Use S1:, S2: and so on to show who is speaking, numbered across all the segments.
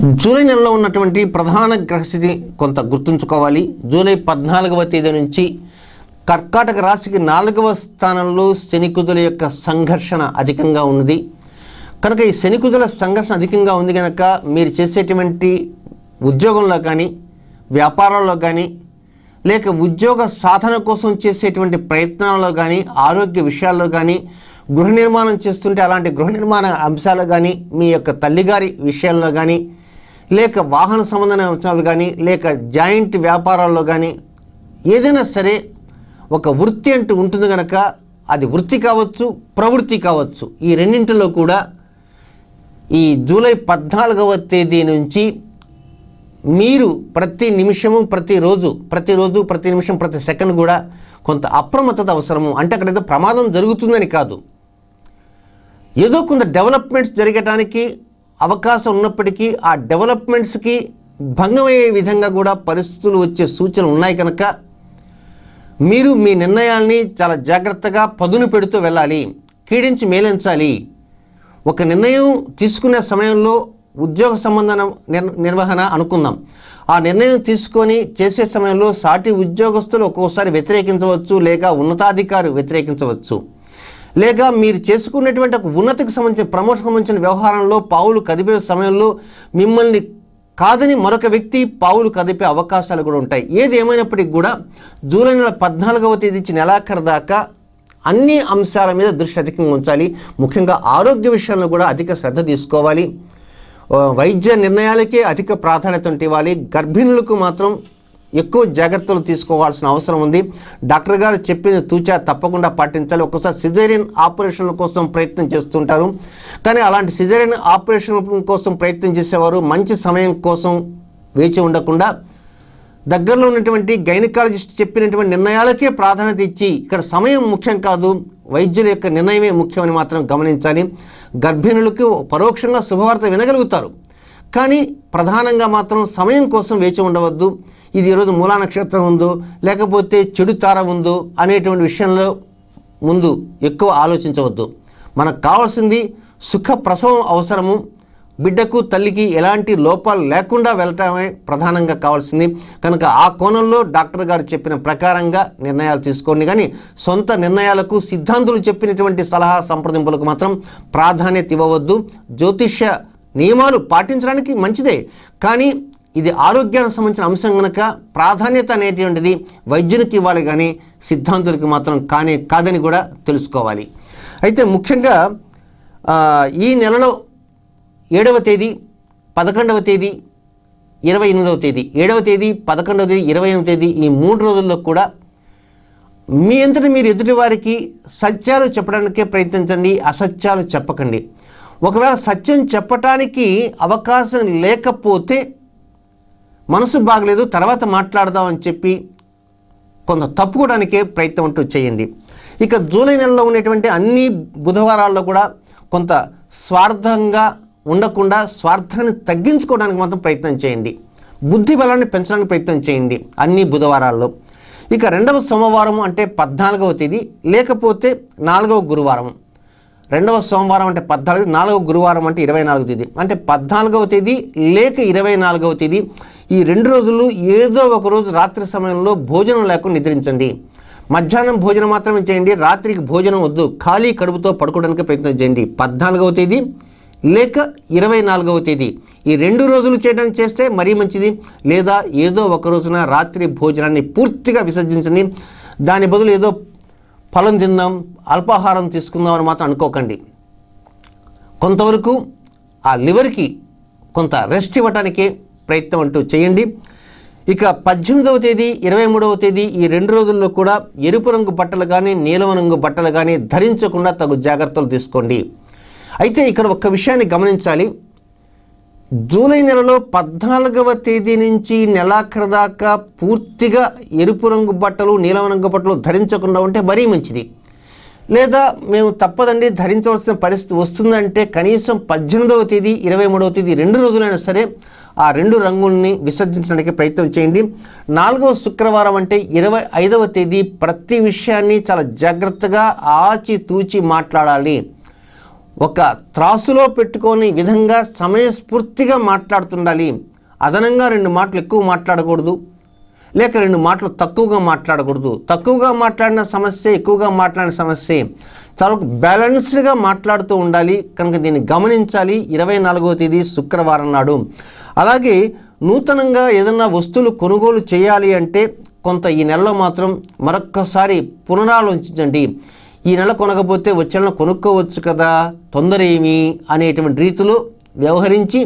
S1: July నెలలో ఉన్నటువంటి ప్రధాన గ్రహస్థితి కొంత గుర్తుంచుకోవాలి. జూలై 14వ తేదీ నుంచి కర్కాటక రాశికి 4వ స్థానంలో శనికుజుల యొక్క సంఘర్షణ అధికంగా ఉన్నది కనుక ఈ శనికుజుల సంఘర్షణ అధికంగా ఉంది కనుక మీరు చేసేటువంటి ఉద్యోగంలో కానీ వ్యాపారాల్లో కానీ లేక ఉద్యోగ సాధన కోసం చేసేటువంటి ప్రయత్నాల్లో కానీ ఆరోగ్య విషయాల్లో కానీ గృహ నిర్మాణం చేస్తుంటే అలాంటి గృహ నిర్మాణ అంశాలు కానీ మీ యొక్క తల్లిగారి విషయాల్లో కానీ లేక వాహన సంబంధమైన అంశాలు కానీ లేక జాయింట్ వ్యాపారాల్లో కానీ ఏదైనా సరే ఒక వృత్తి అంటూ ఉంటుంది కనుక అది వృత్తి కావచ్చు ప్రవృత్తి కావచ్చు ఈ రెండింటిలో కూడా ఈ జూలై 14వ తేదీ నుంచి మీరు ప్రతి నిమిషము ప్రతి నిమిషం ప్రతి సెకండ్ కూడా కొంత అప్రమత్తత అవసరము. అంటే అక్కడ ఏదో ప్రమాదం జరుగుతుందని కాదు, ఏదో కొంత డెవలప్మెంట్స్ జరగడానికి అవకాశం ఉన్నప్పటికీ ఆ డెవలప్మెంట్స్కి భంగమయ్యే విధంగా కూడా పరిస్థితులు వచ్చే సూచనలు ఉన్నాయి కనుక మీరు మీ నిర్ణయాల్ని చాలా జాగ్రత్తగా పదును పెడుతూ వెళ్ళాలి, కీడించి మేలించాలి. ఒక నిర్ణయం తీసుకునే సమయంలో ఉద్యోగ సంబంధ నిర్వహణ అనుకుందాం, ఆ నిర్ణయం తీసుకొని చేసే సమయంలో సాటి ఉద్యోగస్తులు ఒక్కోసారి వ్యతిరేకించవచ్చు లేక ఉన్నతాధికారి వ్యతిరేకించవచ్చు లేక మీరు చేసుకున్నటువంటి ఒక ఉన్నతికి సంబంధించిన ప్రమోషన్కి సంబంధించిన వ్యవహారంలో పావులు కదిపే సమయంలో మిమ్మల్ని కాదని మరొక వ్యక్తి పావులు కదిపే అవకాశాలు కూడా ఉంటాయి. ఏది ఏమైనప్పటికీ కూడా జూలై నెల 14వ తేదీ నుంచి నెలాఖరు దాకా అన్ని అంశాల మీద దృష్టి అధికంగా ఉంచాలి. ముఖ్యంగా ఆరోగ్య విషయంలో కూడా అధిక శ్రద్ధ తీసుకోవాలి. వైద్య నిర్ణయాలకే అధిక ప్రాధాన్యత ఇవ్వాలి. గర్భిణులకు మాత్రం ఎక్కువ జాగ్రత్తలు తీసుకోవాల్సిన అవసరం ఉంది. డాక్టర్ గారు చెప్పింది తూచా తప్పకుండా పాటించాలి. ఒక్కోసారి సిజేరియన్ ఆపరేషన్ల కోసం ప్రయత్నం చేస్తుంటారు కానీ అలాంటి సిజేరియన్ ఆపరేషన్ కోసం ప్రయత్నం చేసేవారు మంచి సమయం కోసం వేచి ఉండకుండా దగ్గరలో ఉన్నటువంటి గైనకాలజిస్ట్ చెప్పినటువంటి నిర్ణయాలకే ప్రాధాన్యత ఇచ్చి ఇక్కడ సమయం ముఖ్యం కాదు, వైద్యుల యొక్క నిర్ణయమే ముఖ్యమని మాత్రం గమనించాలి. గర్భిణులకు పరోక్షంగా శుభవార్త వినగలుగుతారు కానీ ప్రధానంగా మాత్రం సమయం కోసం వేచి ఉండవద్దు. ఇది ఈరోజు మూలా నక్షత్రం ఉందో లేకపోతే చెడు తార ఉందో అనేటువంటి విషయంలో ముందు ఎక్కువ ఆలోచించవద్దు. మనకు కావాల్సింది సుఖ ప్రసవం అవసరము. బిడ్డకు తల్లికి ఎలాంటి లోపాలు లేకుండా వెళ్ళటమే ప్రధానంగా కావాల్సింది కనుక ఆ కోణంలో డాక్టర్ గారు చెప్పిన ప్రకారంగా నిర్ణయాలు తీసుకోండి కానీ సొంత నిర్ణయాలకు సిద్ధాంతులు చెప్పినటువంటి సలహా సంప్రదింపులకు మాత్రం ప్రాధాన్యత ఇవ్వవద్దు. జ్యోతిష్య నియమాలు పాటించడానికి మంచిదే కానీ ఇది ఆరోగ్యానికి సంబంధించిన అంశం కనుక ప్రాధాన్యత అనేటువంటిది వైద్యునికి ఇవ్వాలి కానీ సిద్ధాంతులకి మాత్రం కాదని కూడా తెలుసుకోవాలి. అయితే ముఖ్యంగా ఈ నెలలో 7వ తేదీ 11వ తేదీ 28వ తేదీ 7వ తేదీ 11వ తేదీ 28వ తేదీ ఈ 3 రోజుల్లో కూడా మీ అంతటి మీరు ఎదుటి వారికి సత్యాలు చెప్పడానికే ప్రయత్నించండి, అసత్యాలు చెప్పకండి. ఒకవేళ సత్యం చెప్పటానికి అవకాశం లేకపోతే మనసు బాగలేదు తర్వాత మాట్లాడదామని చెప్పి కొంత తప్పుకోవడానికే ప్రయత్నం అంటూ చేయండి. ఇక జూలై నెలలో ఉండేటువంటి అన్ని బుధవారాల్లో కూడా కొంత స్వార్థంగా ఉండకుండా స్వార్థాన్ని తగ్గించుకోవడానికి మాత్రం ప్రయత్నం చేయండి. బుద్ధి బలాన్ని పెంచడానికి ప్రయత్నం చేయండి అన్ని బుధవారాల్లో. ఇక 2వ సోమవారం అంటే 14వ తేదీ లేకపోతే 4వ గురువారం. 2వ సోమవారం అంటే 14, 4వ గురువారం అంటే 24వ తేదీ అంటే 14వ తేదీ లేక 24వ తేదీ ఈ 2 రోజులు ఏదో ఒక రోజు రాత్రి సమయంలో భోజనం లేకుండా నిద్రించండి. మధ్యాహ్నం భోజనం మాత్రమే చేయండి, రాత్రికి భోజనం వద్దు, ఖాళీ కడుపుతో పడుకోవడానికి ప్రయత్నం చేయండి. 14వ తేదీ లేక 24వ తేదీ ఈ 2 రోజులు చేయడానికి చేస్తే మరీ మంచిది. లేదా ఏదో ఒక రోజున రాత్రి భోజనాన్ని పూర్తిగా విసర్జించండి. దాని బదులు ఏదో ఫలం తిందాం అల్పాహారం తీసుకుందాం అని మాత్రం అనుకోకండి. కొంతవరకు ఆ లివర్కి కొంత రెస్ట్ ఇవ్వటానికే ప్రయత్నం అంటూ చేయండి. ఇక 18వ తేదీ 23వ తేదీ ఈ 2 రోజుల్లో కూడా ఎరుపు రంగు బట్టలు కానీ నీలం రంగు బట్టలు కానీ ధరించకుండా తగు జాగ్రత్తలు తీసుకోండి. అయితే ఇక్కడ ఒక్క విషయాన్ని గమనించాలి. జూలై నెలలో 14వ తేదీ నుంచి నెలాఖరు దాకా పూర్తిగా ఎరుపు రంగు బట్టలు నీలం రంగు బట్టలు ధరించకుండా ఉంటే మరీ మంచిది. లేదా మేము తప్పదండి ధరించవలసిన పరిస్థితి వస్తుందంటే కనీసం 18వ తేదీ 23వ తేదీ 2 రోజులైనా సరే ఆ 2 రంగుల్ని విసర్జించడానికి ప్రయత్నం చేయండి. 4వ శుక్రవారం అంటే 25వ తేదీ ప్రతి విషయాన్ని చాలా జాగ్రత్తగా ఆచితూచి మాట్లాడాలి. ఒక త్రాసులో పెట్టుకొని విధంగా సమయస్ఫూర్తిగా మాట్లాడుతుండాలి. అదనంగా 2 మాటలు ఎక్కువ మాట్లాడకూడదు, లేక 2 మాటలు తక్కువగా మాట్లాడకూడదు. తక్కువగా మాట్లాడిన సమస్య, ఎక్కువగా మాట్లాడిన సమస్య, చాలా బ్యాలెన్స్డ్గా మాట్లాడుతూ ఉండాలి. కనుక దీన్ని గమనించాలి. 24వ తేదీ శుక్రవారం నాడు. అలాగే నూతనంగా ఏదన్నా వస్తువులు కొనుగోలు చేయాలి అంటే కొంత ఈ నెలలో మాత్రం మరొక్కసారి పునరాలోచించండి. ఈ నెల కొనకపోతే వచ్చే నెల కొనుక్కోవచ్చు కదా, తొందర ఏమి అనేటువంటి రీతిలో వ్యవహరించి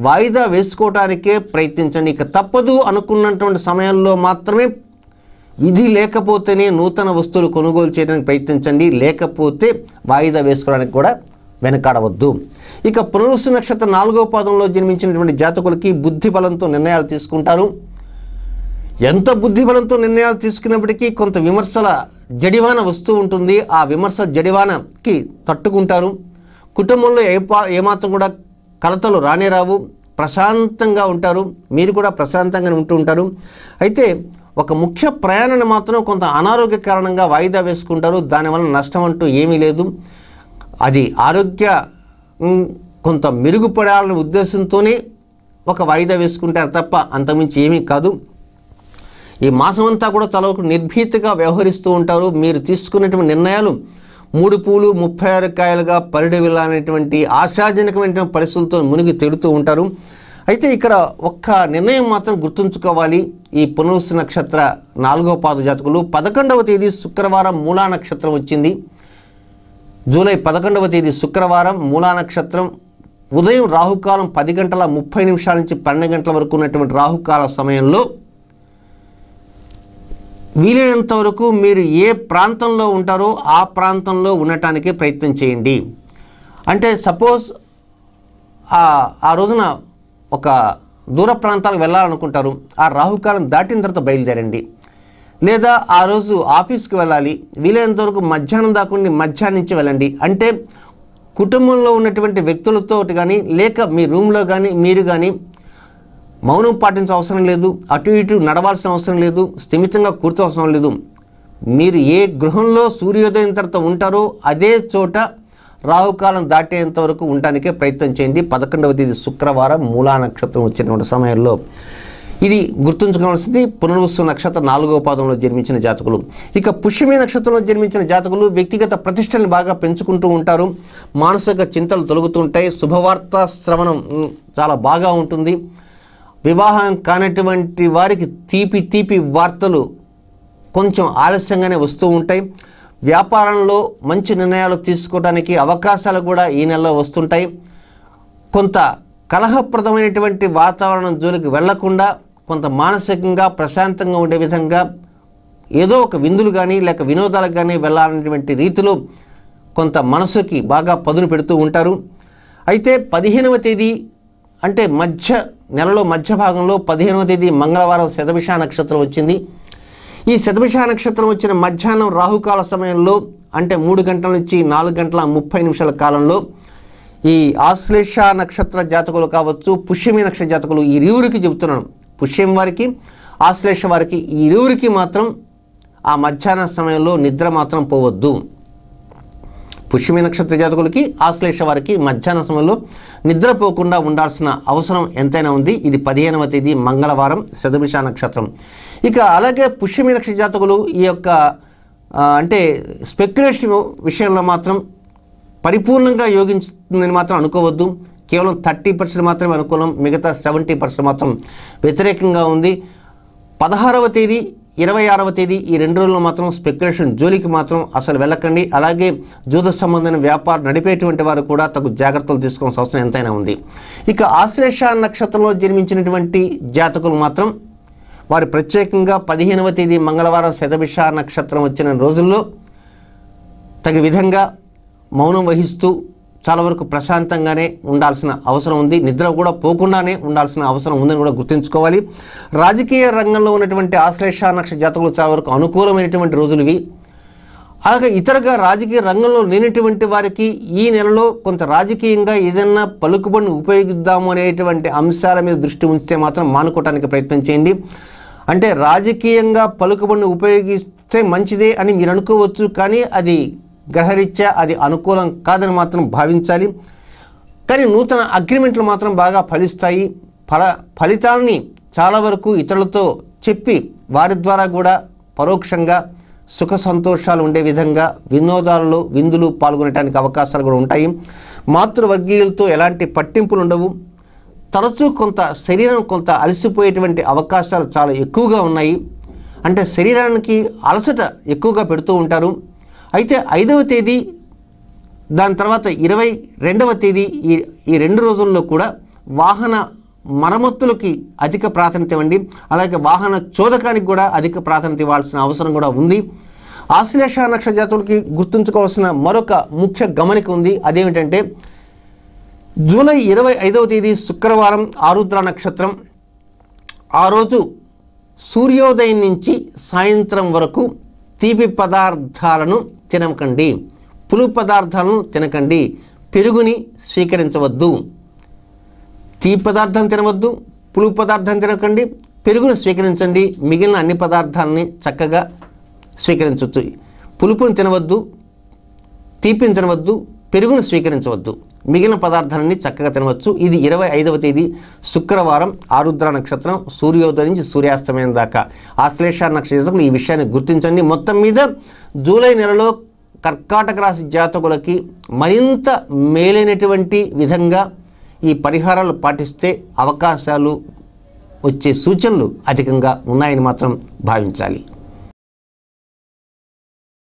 S1: వాయిదా వేసుకోవటానికే ప్రయత్నించండి. ఇక తప్పదు అనుకున్నటువంటి సమయంలో మాత్రమే, విధి లేకపోతేనే నూతన వస్తువులు కొనుగోలు చేయడానికి ప్రయత్నించండి. లేకపోతే వాయిదా వేసుకోవడానికి కూడా వెనకాడవద్దు. ఇక పునర్వసు నక్షత్రం 4వ పాదంలో జన్మించినటువంటి జాతకులకి బుద్ధి బలంతో నిర్ణయాలు తీసుకుంటారు. ఎంత బుద్ధి బలంతో నిర్ణయాలు తీసుకున్నప్పటికీ కొంత విమర్శల జడివాన వస్తూ ఉంటుంది. ఆ విమర్శ జడివానకి తట్టుకుంటారు. కుటుంబంలో ఏమాత్రం కూడా కలతలు రానే రావు. ప్రశాంతంగా ఉంటారు. మీరు కూడా ప్రశాంతంగానే ఉంటూ ఉంటారు. అయితే ఒక ముఖ్య ప్రయాణాన్ని మాత్రం కొంత అనారోగ్య కారణంగా వాయిదా వేసుకుంటారు. దానివల్ల నష్టం అంటూ ఏమీ లేదు. అది ఆరోగ్య కొంత మెరుగుపడాలనే ఉద్దేశంతోనే ఒక వాయిదా వేసుకుంటారు తప్ప అంతకుమించి ఏమీ కాదు. ఈ మాసం అంతా కూడా చాలా నిర్భీతిగా వ్యవహరిస్తూ ఉంటారు. మీరు తీసుకున్నటువంటి నిర్ణయాలు 3 పూలు 36 కాయలుగా పరిడవిల్లనేటువంటి ఆశాజనకమైనటువంటి పరిస్థితులతో మునిగి తేలుతూ ఉంటారు. అయితే ఇక్కడ ఒక్క నిర్ణయం మాత్రం గుర్తుంచుకోవాలి. ఈ పునర్వసు నక్షత్ర 4వ పాద జాతకులు 11వ తేదీ శుక్రవారం మూలా నక్షత్రం వచ్చింది. జూలై 11వ తేదీ శుక్రవారం మూలా నక్షత్రం. ఉదయం రాహుకాలం 10 గంటల 30 నిమిషాల నుంచి 12 గంటల వరకు ఉన్నటువంటి రాహుకాల సమయంలో వీలైనంత వరకు మీరు ఏ ప్రాంతంలో ఉంటారో ఆ ప్రాంతంలో ఉండటానికి ప్రయత్నం చేయండి. అంటే సపోజ్ ఆ రోజున ఒక దూర ప్రాంతాలకు వెళ్ళాలనుకుంటారు. ఆ రాహుకాలం దాటిన తర్వాత బయలుదేరండి. లేదా ఆ రోజు ఆఫీస్కి వెళ్ళాలి, వీలైనంత వరకు మధ్యాహ్నం దాకా మధ్యాహ్నం నుంచి వెళ్ళండి. అంటే కుటుంబంలో ఉన్నటువంటి వ్యక్తులతో కానీ లేక మీ రూమ్లో కానీ మీరు కానీ మౌనం పాటించే అవసరం లేదు. అటు ఇటు నడవాల్సిన అవసరం లేదు. స్థిమితంగా కూర్చోవసరం లేదు. మీరు ఏ గృహంలో సూర్యోదయం తర్వాత ఉంటారో అదే చోట రాహుకాలం దాటేంత వరకు ఉండటానికే ప్రయత్నం చేయండి. 11వ తేదీ శుక్రవారం మూలా నక్షత్రం వచ్చినటువంటి సమయంలో. ఇది గుర్తుంచుకోవాల్సింది పునర్వసు నక్షత్రం 4వ పాదంలో జన్మించిన జాతకులు. ఇక పుష్యమి నక్షత్రంలో జన్మించిన జాతకులు వ్యక్తిగత ప్రతిష్టని బాగా పెంచుకుంటూ ఉంటారు. మానసిక చింతలు తొలగుతుంటాయి. శుభవార్త శ్రవణం చాలా బాగా ఉంటుంది. వివాహం కానటువంటి వారికి తీపి వార్తలు కొంచెం ఆలస్యంగానే వస్తూ ఉంటాయి. వ్యాపారంలో మంచి నిర్ణయాలు తీసుకోవడానికి అవకాశాలు కూడా ఈ నెలలో వస్తుంటాయి. కొంత కలహప్రదమైనటువంటి వాతావరణం జోలికి వెళ్లకుండా కొంత మానసికంగా ప్రశాంతంగా ఉండే విధంగా ఏదో ఒక విందులు కానీ లేక వినోదాలకు కానీ వెళ్ళాలనేటువంటి రీతిలో కొంత మనసుకి బాగా పదును పెడుతూ ఉంటారు. అయితే 15వ తేదీ అంటే నెలలో మధ్య భాగంలో 15వ తేదీ మంగళవారం శతభిష నక్షత్రం వచ్చింది. ఈ శతభిష నక్షత్రం వచ్చిన మధ్యాహ్నం రాహుకాల సమయంలో అంటే 3 గంటల నుంచి 4 గంటల 30 నిమిషాల కాలంలో ఈ ఆశ్లేష నక్షత్ర జాతకులు కావచ్చు, పుష్యమి నక్షత్ర జాతకులు ఈ ఇరువురికి చెబుతున్నాను. పుష్యం వారికి, ఆశ్లేష వారికి ఈ ఇరువురికి మాత్రం ఆ మధ్యాహ్న సమయంలో నిద్ర మాత్రం పోవద్దు. పుష్యమి నక్షత్ర జాతకులకి, ఆశ్లేష వారికి మధ్యాహ్న సమయంలో నిద్రపోకుండా ఉండాల్సిన అవసరం ఎంతైనా ఉంది. ఇది 15వ తేదీ మంగళవారం శతభిష నక్షత్రం. ఇక అలాగే పుష్యమి నక్షత్ర జాతకులు ఈ యొక్క అంటే స్పెక్యులేషన్ విషయంలో మాత్రం పరిపూర్ణంగా యోగించుతుందని మాత్రం అనుకోవద్దు. కేవలం 30% మాత్రమే అనుకూలం, మిగతా 70% మాత్రం వ్యతిరేకంగా ఉంది. 16వ తేదీ 26వ తేదీ ఈ 2 రోజుల్లో మాత్రం స్పెక్యులేషన్ జోలికి మాత్రం అసలు వెళ్ళకండి. అలాగే జూద సంబంధమైన వ్యాపారం నడిపేటువంటి వారు కూడా తగు జాగ్రత్తలు తీసుకోవాల్సిన అవసరం ఎంతైనా ఉంది. ఇక ఆశ్లేష నక్షత్రంలో జన్మించినటువంటి జాతకులు మాత్రం వారు ప్రత్యేకంగా 15వ తేదీ మంగళవారం శతభిష నక్షత్రం వచ్చిన రోజుల్లో తగు విధంగా మౌనం వహిస్తూ చాలా వరకు ప్రశాంతంగానే ఉండాల్సిన అవసరం ఉంది. నిద్ర కూడా పోకుండానే ఉండాల్సిన అవసరం ఉందని కూడా గుర్తుంచుకోవాలి. రాజకీయ రంగంలో ఉన్నటువంటి ఆశ్లేష నక్షత్ర జాతకులు చాలా వరకు అనుకూలమైనటువంటి రోజులు ఇవి. అలాగే ఇతరగా రాజకీయ రంగంలో లేనటువంటి వారికి ఈ నెలలో కొంత రాజకీయంగా ఏదైనా పలుకుబడిని ఉపయోగిద్దాము అనేటువంటి అంశాల మీద దృష్టి ఉంచితే మాత్రం మానుకోవడానికి ప్రయత్నం చేయండి. అంటే రాజకీయంగా పలుకుబడిని ఉపయోగిస్తే మంచిదే అని మీరు అనుకోవచ్చు, కానీ అది గ్రహరీత్యా అది అనుకూలం కాదని మాత్రం భావించాలి. కానీ నూతన అగ్రిమెంట్లు మాత్రం బాగా ఫలిస్తాయి. ఫలితాలని చాలా వరకు ఇతరులతో చెప్పి వారి ద్వారా కూడా పరోక్షంగా సుఖ సంతోషాలు ఉండే విధంగా వినోదాలలో విందులు పాల్గొనడానికి అవకాశాలు కూడా ఉంటాయి. మాతృవర్గీయులతో ఎలాంటి పట్టింపులు ఉండవు. తరచూ శరీరం కొంత అలసిపోయేటువంటి అవకాశాలు చాలా ఎక్కువగా ఉన్నాయి. అంటే శరీరానికి అలసట ఎక్కువగా పెడుతూ ఉంటారు. అయితే 5వ తేదీ దాని తర్వాత 22వ తేదీ ఈ 2 రోజుల్లో కూడా వాహన మరమ్మతులకి అధిక ప్రాధాన్యత ఇవ్వండి. అలాగే వాహన చోదకానికి కూడా అధిక ప్రాధాన్యత ఇవ్వాల్సిన అవసరం కూడా ఉంది. ఆశ్లేష నక్షత్ర జాతకులకి గుర్తుంచుకోవాల్సిన మరొక ముఖ్య గమనిక ఉంది. అదేమిటంటే జూలై 25వ తేదీ శుక్రవారం ఆరుద్ర నక్షత్రం. ఆ రోజు సూర్యోదయం నుంచి సాయంత్రం వరకు తీపి పదార్థాలను తినకండి, పులుపు పదార్థాలను తినకండి, పెరుగుని స్వీకరించవద్దు. తీపి పదార్థం తినవద్దు, పులుపు పదార్థం తినకండి, పెరుగును స్వీకరించండి. మిగిలిన అన్ని పదార్థాలని చక్కగా స్వీకరించవచ్చు. పులుపుని తినవద్దు, తీపిని తినవద్దు, పెరుగును స్వీకరించవద్దు. మిగిలిన పదార్థాలన్నీ చక్కగా తినవచ్చు. ఇది 25వ తేదీ శుక్రవారం ఆరుద్ర నక్షత్రం సూర్యోదయం నుంచి సూర్యాస్తమయం దాకా. ఆశ్లేష నక్షత్రం ఈ విషయాన్ని గుర్తించండి. మొత్తం మీద జూలై నెలలో కర్కాటక రాశి జాతకులకి మరింత మేలైనటువంటి విధంగా ఈ పరిహారాలు పాటిస్తే అవకాశాలు వచ్చే సూచనలు అధికంగా ఉన్నాయని మాత్రం భావించాలి.